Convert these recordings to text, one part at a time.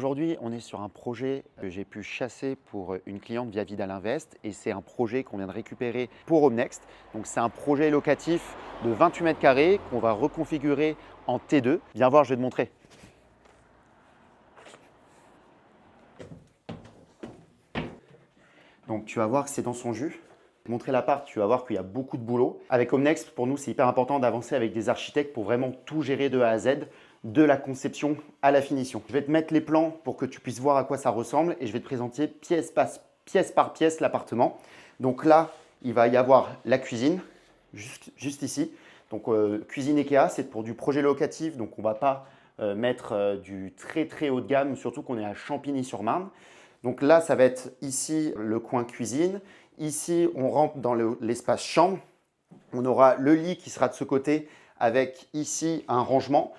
Aujourd'hui, on est sur un projet que j'ai pu chasser pour une cliente via Vidal Invest et c'est un projet qu'on vient de récupérer pour Homenext. Donc c'est un projet locatif de 28 mètres carrés qu'on va reconfigurer en T2. Viens voir, je vais te montrer. Donc tu vas voir que c'est dans son jus. Montrer l'appart, tu vas voir qu'il y a beaucoup de boulot. Avec Homenext, pour nous, c'est hyper important d'avancer avec des architectes pour vraiment tout gérer de A à Z, de la conception à la finition. Je vais te mettre les plans pour que tu puisses voir à quoi ça ressemble et je vais te présenter pièce par pièce l'appartement. Donc là, il va y avoir la cuisine, juste ici. Donc cuisine Ikea, c'est pour du projet locatif, donc on ne va pas mettre du très haut de gamme, surtout qu'on est à Champigny-sur-Marne. Donc là, ça va être ici le coin cuisine. Ici, on rentre dans l'espace chambre. On aura le lit qui sera de ce côté avec ici un rangement.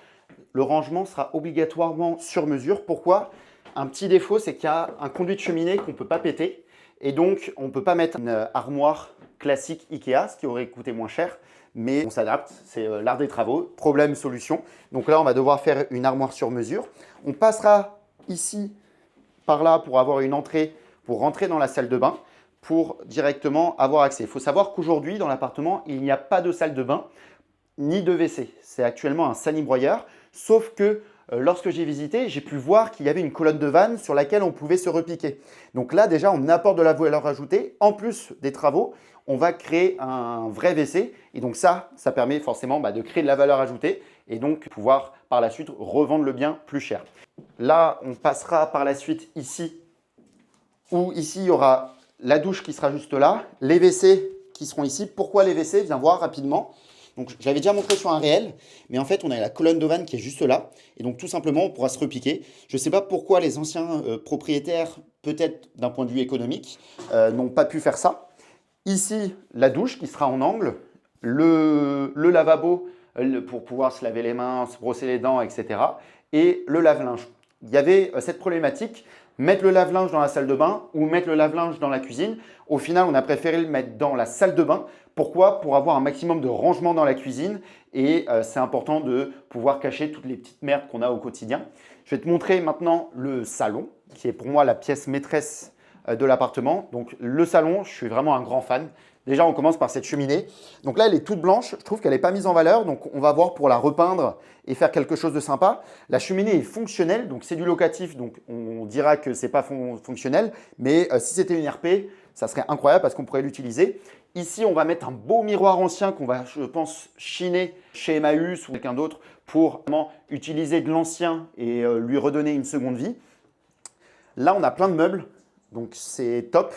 Le rangement sera obligatoirement sur mesure. Pourquoi? Un petit défaut, c'est qu'il y a un conduit de cheminée qu'on ne peut pas péter. Et donc, on ne peut pas mettre une armoire classique Ikea, ce qui aurait coûté moins cher. Mais on s'adapte, c'est l'art des travaux. Problème, solution. Donc là, on va devoir faire une armoire sur mesure. On passera ici, par là, pour avoir une entrée, pour rentrer dans la salle de bain, pour directement avoir accès. Il faut savoir qu'aujourd'hui, dans l'appartement, il n'y a pas de salle de bain ni de WC. C'est actuellement un sani-broyeur, sauf que lorsque j'ai visité, j'ai pu voir qu'il y avait une colonne de vanne sur laquelle on pouvait se repiquer. Donc là, déjà, on apporte de la valeur ajoutée. En plus des travaux, on va créer un vrai WC. Et donc ça permet forcément de créer de la valeur ajoutée et donc pouvoir par la suite revendre le bien plus cher. Là, on passera par la suite ici, où ici, il y aura la douche qui sera juste là, les WC qui seront ici. Pourquoi les WC? Viens voir rapidement. Donc, j'avais déjà montré sur un réel, mais en fait, on a la colonne de vanne qui est juste là. Et donc, tout simplement, on pourra se repiquer. Je ne sais pas pourquoi les anciens propriétaires, peut-être d'un point de vue économique, n'ont pas pu faire ça. Ici, la douche qui sera en angle, le lavabo pour pouvoir se laver les mains, se brosser les dents, etc. Et le lave-linge. Il y avait cette problématique. Mettre le lave-linge dans la salle de bain ou mettre le lave-linge dans la cuisine. Au final, on a préféré le mettre dans la salle de bain. Pourquoi? Pour avoir un maximum de rangement dans la cuisine et c'est important de pouvoir cacher toutes les petites merdes qu'on a au quotidien. Je vais te montrer maintenant le salon qui est pour moi la pièce maîtresse de l'appartement. Donc le salon, je suis vraiment un grand fan. Déjà, on commence par cette cheminée. Donc là, elle est toute blanche. Je trouve qu'elle n'est pas mise en valeur. Donc, on va voir pour la repeindre et faire quelque chose de sympa. La cheminée est fonctionnelle. Donc, c'est du locatif. Donc, on dira que ce n'est pas fonctionnel. Mais si c'était une RP, ça serait incroyable parce qu'on pourrait l'utiliser. Ici, on va mettre un beau miroir ancien qu'on va, je pense, chiner chez Emmaüs ou quelqu'un d'autre pour vraiment utiliser de l'ancien et lui redonner une seconde vie. Là, on a plein de meubles. Donc, c'est top.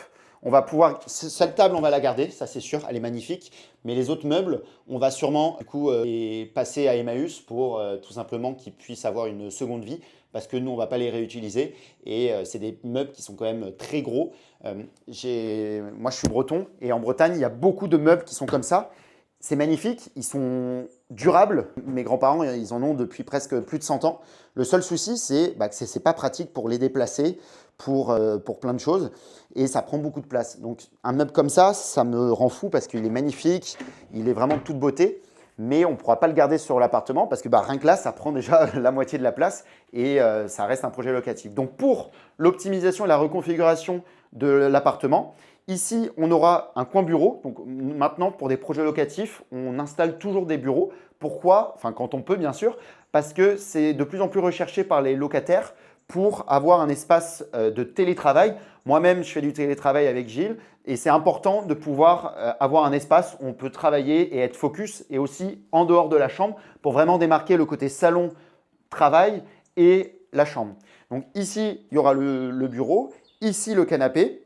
On va pouvoir, cette table, on va la garder, ça c'est sûr, elle est magnifique. Mais les autres meubles, on va sûrement du coup, les passer à Emmaüs pour tout simplement qu'ils puissent avoir une seconde vie parce que nous, on ne va pas les réutiliser. Et c'est des meubles qui sont quand même très gros. Moi, je suis breton et en Bretagne, il y a beaucoup de meubles qui sont comme ça. C'est magnifique, ils sont durables. Mes grands-parents, ils en ont depuis presque plus de 100 ans. Le seul souci, c'est que ce n'est pas pratique pour les déplacer, pour plein de choses. Et ça prend beaucoup de place. Donc, un meuble comme ça me rend fou parce qu'il est magnifique, il est vraiment de toute beauté. Mais on ne pourra pas le garder sur l'appartement parce que rien que là, ça prend déjà la moitié de la place et ça reste un projet locatif. Donc, pour l'optimisation et la reconfiguration de l'appartement, ici, on aura un coin bureau. Donc maintenant, pour des projets locatifs, on installe toujours des bureaux. Pourquoi? Enfin, quand on peut, bien sûr, parce que c'est de plus en plus recherché par les locataires pour avoir un espace de télétravail. Moi-même, je fais du télétravail avec Gilles et c'est important de pouvoir avoir un espace où on peut travailler et être focus et aussi en dehors de la chambre pour vraiment démarquer le côté salon, travail et la chambre. Donc ici, il y aura le bureau, ici le canapé.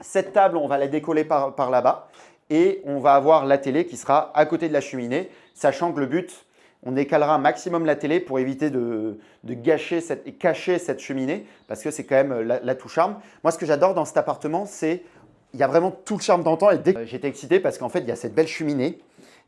Cette table, on va la décoller par là-bas et on va avoir la télé qui sera à côté de la cheminée, sachant que le but, on décalera un maximum la télé pour éviter de cacher cette cheminée parce que c'est quand même l'atout charme. Moi, ce que j'adore dans cet appartement, c'est il y a vraiment tout le charme d'antan. Et j'étais excité parce qu'en fait, il y a cette belle cheminée,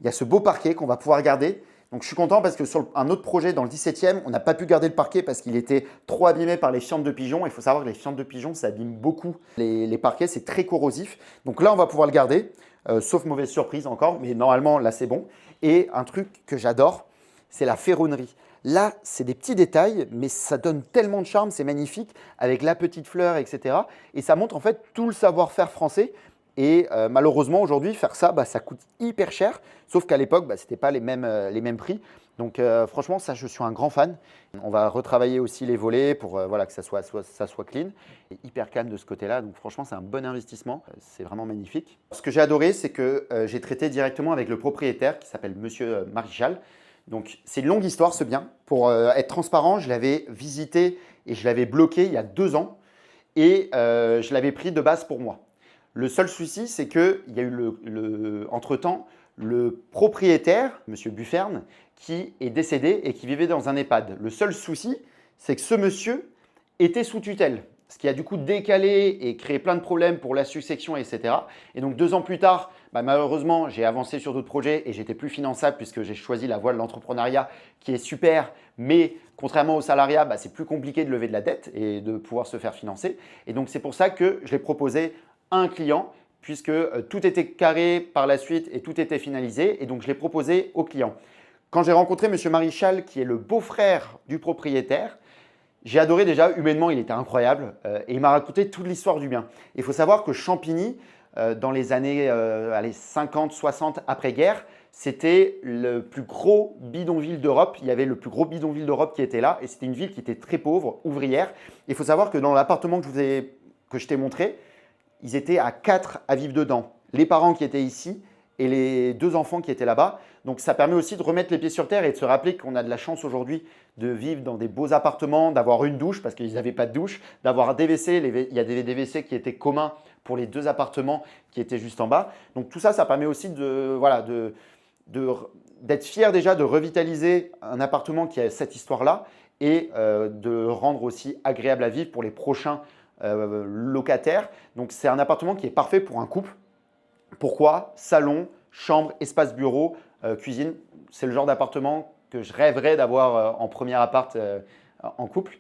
il y a ce beau parquet qu'on va pouvoir garder. Donc, je suis content parce que sur un autre projet dans le 17e, on n'a pas pu garder le parquet parce qu'il était trop abîmé par les fientes de pigeons. Il faut savoir que les fientes de pigeons, ça abîme beaucoup les parquets. C'est très corrosif. Donc là, on va pouvoir le garder, sauf mauvaise surprise encore. Mais normalement, là, c'est bon. Et un truc que j'adore, c'est la ferronnerie. Là, c'est des petits détails, mais ça donne tellement de charme, c'est magnifique, avec la petite fleur, etc. Et ça montre en fait tout le savoir-faire français. Et malheureusement, aujourd'hui, faire ça, ça coûte hyper cher. Sauf qu'à l'époque, ce n'était pas les mêmes prix. Donc franchement, ça, je suis un grand fan. On va retravailler aussi les volets pour voilà, que ça soit clean. Et hyper calme de ce côté-là. Donc franchement, c'est un bon investissement. C'est vraiment magnifique. Ce que j'ai adoré, c'est que j'ai traité directement avec le propriétaire qui s'appelle Monsieur Marichal. Donc c'est une longue histoire ce bien. Pour être transparent, je l'avais visité et je l'avais bloqué il y a 2 ans. Et je l'avais pris de base pour moi. Le seul souci, c'est qu'il y a eu entre-temps le propriétaire, M. Bufferne, qui est décédé et qui vivait dans un EHPAD. Le seul souci, c'est que ce monsieur était sous tutelle, ce qui a du coup décalé et créé plein de problèmes pour la succession, etc. Et donc 2 ans plus tard, malheureusement, j'ai avancé sur d'autres projets et j'étais plus finançable puisque j'ai choisi la voie de l'entrepreneuriat qui est super, mais contrairement au salariat, c'est plus compliqué de lever de la dette et de pouvoir se faire financer. Et donc c'est pour ça que je l'ai proposé à un client puisque tout était carré par la suite et tout était finalisé. Et donc je l'ai proposé au client. Quand j'ai rencontré M. Marichal, qui est le beau-frère du propriétaire, j'ai adoré déjà, humainement, il était incroyable et il m'a raconté toute l'histoire du bien. Il faut savoir que Champigny, dans les années 50, 60 après-guerre, c'était le plus gros bidonville d'Europe. Il y avait le plus gros bidonville d'Europe qui était là et c'était une ville qui était très pauvre, ouvrière. Il faut savoir que dans l'appartement que je t'ai montré, ils étaient à 4 à vivre dedans. Les parents qui étaient ici et les 2 enfants qui étaient là-bas. Donc ça permet aussi de remettre les pieds sur terre et de se rappeler qu'on a de la chance aujourd'hui de vivre dans des beaux appartements, d'avoir une douche parce qu'ils n'avaient pas de douche, d'avoir des WC. Il y a des WC qui étaient communs pour les 2 appartements qui étaient juste en bas. Donc tout ça, ça permet aussi d'être fier déjà de revitaliser un appartement qui a cette histoire-là et de rendre aussi agréable à vivre pour les prochains locataire. Donc, c'est un appartement qui est parfait pour un couple. Pourquoi? Salon, chambre, espace bureau, cuisine. C'est le genre d'appartement que je rêverais d'avoir en premier appart en couple.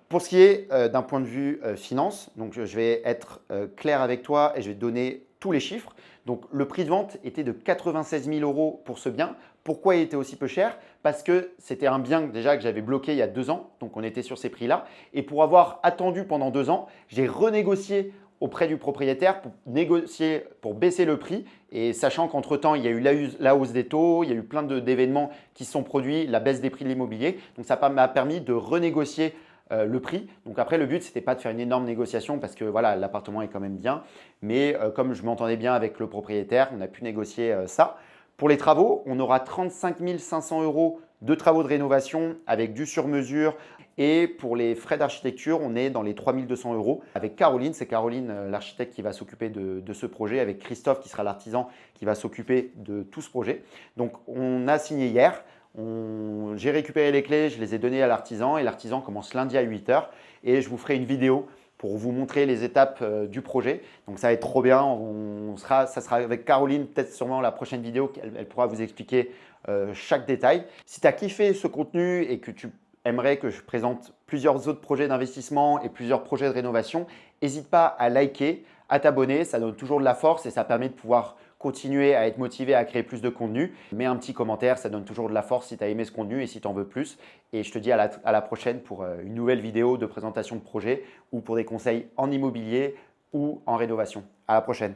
Pour ce qui est d'un point de vue finance, donc je vais être clair avec toi et je vais te donner tous les chiffres. Donc, le prix de vente était de 96 000 € pour ce bien. Pourquoi il était aussi peu cher? Parce que c'était un bien déjà que j'avais bloqué il y a 2 ans, donc on était sur ces prix-là. Et pour avoir attendu pendant 2 ans, j'ai renégocié auprès du propriétaire pour baisser le prix. Et sachant qu'entre-temps, il y a eu la hausse des taux, il y a eu plein d'événements qui se sont produits, la baisse des prix de l'immobilier. Donc ça m'a permis de renégocier le prix. Donc après, le but, ce n'était pas de faire une énorme négociation parce que voilà, l'appartement est quand même bien. Mais comme je m'entendais bien avec le propriétaire, on a pu négocier ça. Pour les travaux, on aura 35 500 € de travaux de rénovation avec du sur-mesure. Et pour les frais d'architecture, on est dans les 3 200 € avec Caroline. C'est Caroline, l'architecte, qui va s'occuper de ce projet, avec Christophe, qui sera l'artisan, qui va s'occuper de tout ce projet. Donc, on a signé hier. J'ai récupéré les clés, je les ai données à l'artisan et l'artisan commence lundi à 8 h. Et je vous ferai une vidéo pour vous montrer les étapes du projet. Donc ça va être trop bien. Ça sera avec Caroline, peut-être sûrement la prochaine vidéo, elle pourra vous expliquer chaque détail. Si tu as kiffé ce contenu et que tu aimerais que je présente plusieurs autres projets d'investissement et plusieurs projets de rénovation, n'hésite pas à liker, à t'abonner. Ça donne toujours de la force et ça permet de pouvoir continuer à être motivé à créer plus de contenu. Mets un petit commentaire, ça donne toujours de la force si tu as aimé ce contenu et si tu en veux plus. Et je te dis à la prochaine pour une nouvelle vidéo de présentation de projet ou pour des conseils en immobilier ou en rénovation. À la prochaine.